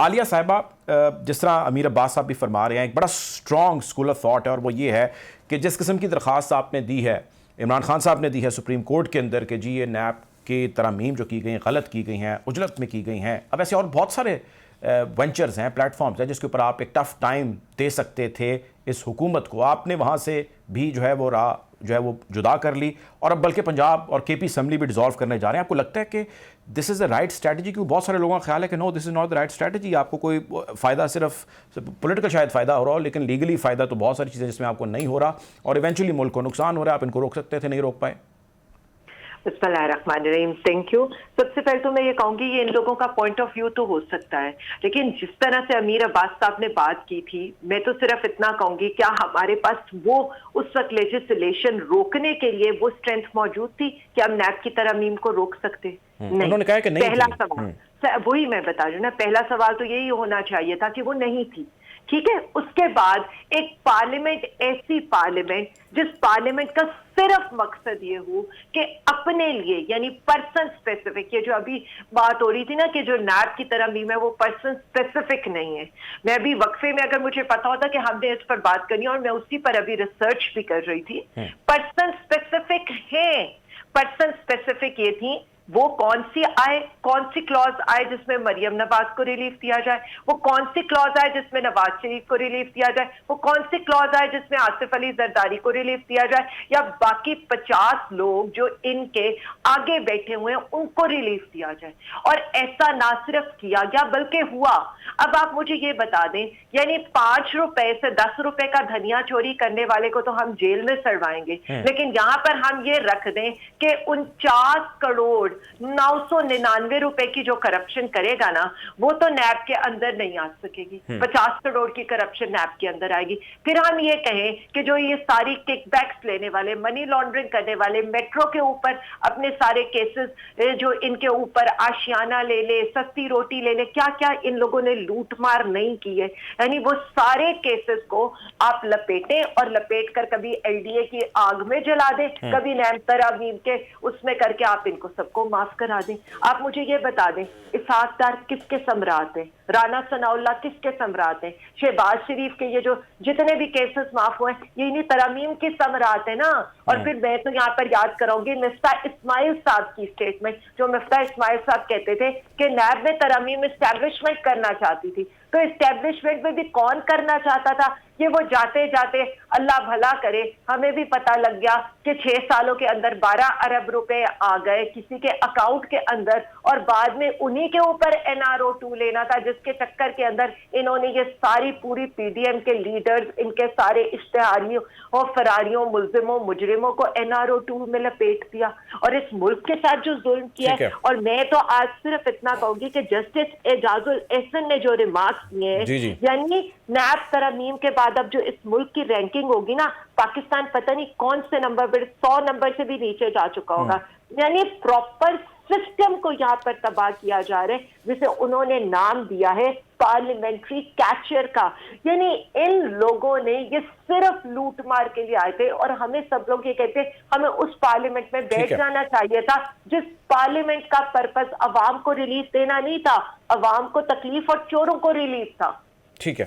عالیہ صاحبہ، جس طرح امیر عباس صاحب بھی فرما رہے ہیں، ایک بڑا سٹرونگ اسکول آف تھاٹ ہے، اور وہ یہ ہے کہ جس قسم کی درخواست آپ نے دی ہے، عمران خان صاحب نے دی ہے سپریم کورٹ کے اندر کہ جی یہ نیب کی ترامیم جو کی گئی ہیں غلط کی گئی ہیں، عجلت میں کی گئی ہیں. اب ایسے اور بہت سارے وینچرز ہیں، پلیٹ فارمز ہیں جس کے اوپر آپ ایک ٹف ٹائم دے سکتے تھے اس حکومت کو. آپ نے وہاں سے بھی جو ہے وہ راہ جو ہے وہ جدا کر لی، اور اب بلکہ پنجاب اور کے پی اسمبلی بھی ڈیزالو کرنے جا رہے ہیں. آپ کو لگتا ہے کہ دس از اے رائٹ اسٹریٹجی؟ کیونکہ بہت سارے لوگوں کا خیال ہے کہ no this is not the right strategy. آپ کو کوئی فائدہ صرف پولیٹیکل شاید فائدہ ہو رہا ہو، لیکن لیگلی فائدہ تو بہت ساری چیزیں جس میں آپ کو نہیں ہو رہا، اور ایونچولی ملک کو نقصان ہو رہا ہے. آپ ان کو روک سکتے تھے، نہیں روک پائے. بسم اللہ الرحمن الرحیم. Thank you. سب سے پہلے تو میں یہ کہوں گی یہ ان لوگوں کا پوائنٹ آف ویو تو ہو سکتا ہے، لیکن جس طرح سے امیر عباس صاحب نے بات کی تھی، میں تو صرف اتنا کہوں گی کیا ہمارے پاس وہ اس وقت لیجسلیشن روکنے کے لیے وہ اسٹرینتھ موجود تھی کہ ہم نیب کی ترامیم کو روک سکتے؟ نہیں. انہوں نے کہا کہ نہیں. پہلا سوال وہی میں بتا رہی ہوں نا، پہلا سوال تو یہی ہونا چاہیے تھا کہ وہ نہیں تھی. ٹھیک ہے. اس کے بعد ایک پارلیمنٹ، ایسی پارلیمنٹ جس پارلیمنٹ کا صرف مقصد یہ ہو کہ اپنے لیے یعنی پرسن اسپیسیفک، یہ جو ابھی بات ہو رہی تھی نا کہ جو نیب کی ترامیم ہے وہ پرسن اسپیسیفک نہیں ہے. میں ابھی وقفے میں اگر مجھے پتا ہوتا کہ ہم نے اس پر بات کرنی اور میں اسی پر ابھی ریسرچ بھی کر رہی تھی. پرسن اسپیسیفک ہے. پرسن اسپیسیفک یہ تھی وہ کون سی کلوز آئے جس میں مریم نواز کو ریلیف دیا جائے، وہ کون سی کلوز آئے جس میں نواز شریف کو ریلیف دیا جائے، وہ کون سی کلوز آئے جس میں آصف علی زرداری کو ریلیف دیا جائے، یا باقی 50 لوگ جو ان کے آگے بیٹھے ہوئے ہیں ان کو ریلیف دیا جائے. اور ایسا نہ صرف کیا گیا بلکہ ہوا. اب آپ مجھے یہ بتا دیں، یعنی 5 روپے سے 10 روپے کا دھنیا چوری کرنے والے کو تو ہم جیل میں سڑوائیں گے، لیکن یہاں پر ہم یہ رکھ دیں کہ 49 کروڑ 999 روپے کی جو کرپشن کرے گا نا وہ تو نیب کے اندر نہیں آ سکے گی. 50 کروڑ کی کرپشن نیب کے اندر آئے گی. پھر ہم یہ کہیں کہ جو یہ ساری کک بیکس لینے والے، منی لانڈرنگ کرنے والے، میٹرو کے اوپر اپنے سارے کیسز جو ان کے اوپر آشیانہ لے لے، سستی روٹی لے لے، کیا کیا ان لوگوں نے لوٹ مار نہیں کی ہے، یعنی وہ سارے کیسز کو آپ لپیٹیں اور لپیٹ کر کبھی ایل ڈی اے کی آگ میں جلا دیں، کبھی نیب ترامیم کے اس میں کر کے آپ ان کو سب کو معاف کرا دیں. آپ مجھے یہ بتا دیں اسحاق ڈار کس کے سمراٹ ہیں، رانا ثناء اللہ کس کے سمراٹ ہیں، شہباز شریف کے یہ جو جتنے بھی کیسز معاف ہوئے یہ انہیں ترامیم کے سمراٹ ہیں نا. اور پھر میں تو یہاں پر یاد کراؤں گی مفتاح اسماعیل صاحب کی اسٹیٹمنٹ، جو مفتاح اسماعیل صاحب کہتے تھے کہ نیب میں ترامیم اسٹیبلشمنٹ کرنا چاہتی تھی. تو اسٹیبلشمنٹ میں بھی کون کرنا چاہتا تھا؟ یہ وہ جاتے جاتے اللہ بھلا کرے ہمیں بھی پتہ لگ گیا کہ 6 سالوں کے اندر 12 ارب روپے آ گئے کسی کے اکاؤنٹ کے اندر، اور بعد میں انہی کے اوپر NRO2 لینا تھا جس کے چکر کے اندر انہوں نے یہ ساری پوری پی ڈی ایم کے لیڈرز، ان کے سارے اشتہاریوں اور فراریوں، ملزموں، مجرموں کو NRO2 میں لپیٹ دیا اور اس ملک کے ساتھ جو ظلم کیا ہے. اور میں تو آج صرف اتنا کہوں گی کہ جسٹس اعجاز الاحسن نے جو ریمارکس کیے ہیں، یعنی نیب ترامیم کے بعد اب جو اس ملک کی رینکنگ ہوگی نا، پاکستان پتہ نہیں کون سے نمبر پر 100 نمبر سے بھی نیچے جا چکا ہوگا. یعنی پراپر سسٹم کو یہاں پر تباہ کیا جا رہا ہے جسے انہوں نے نام دیا ہے پارلیمنٹری کیچر کا. یعنی ان لوگوں نے یہ صرف لوٹ مار کے لیے آئے تھے، اور ہمیں سب لوگ یہ کہتے ہیں ہمیں اس پارلیمنٹ میں بیٹھ جانا چاہیے تھا جس پارلیمنٹ کا پرپس عوام کو ریلیف دینا نہیں تھا، عوام کو تکلیف اور چوروں کو ریلیف تھا. ٹھیک ہے.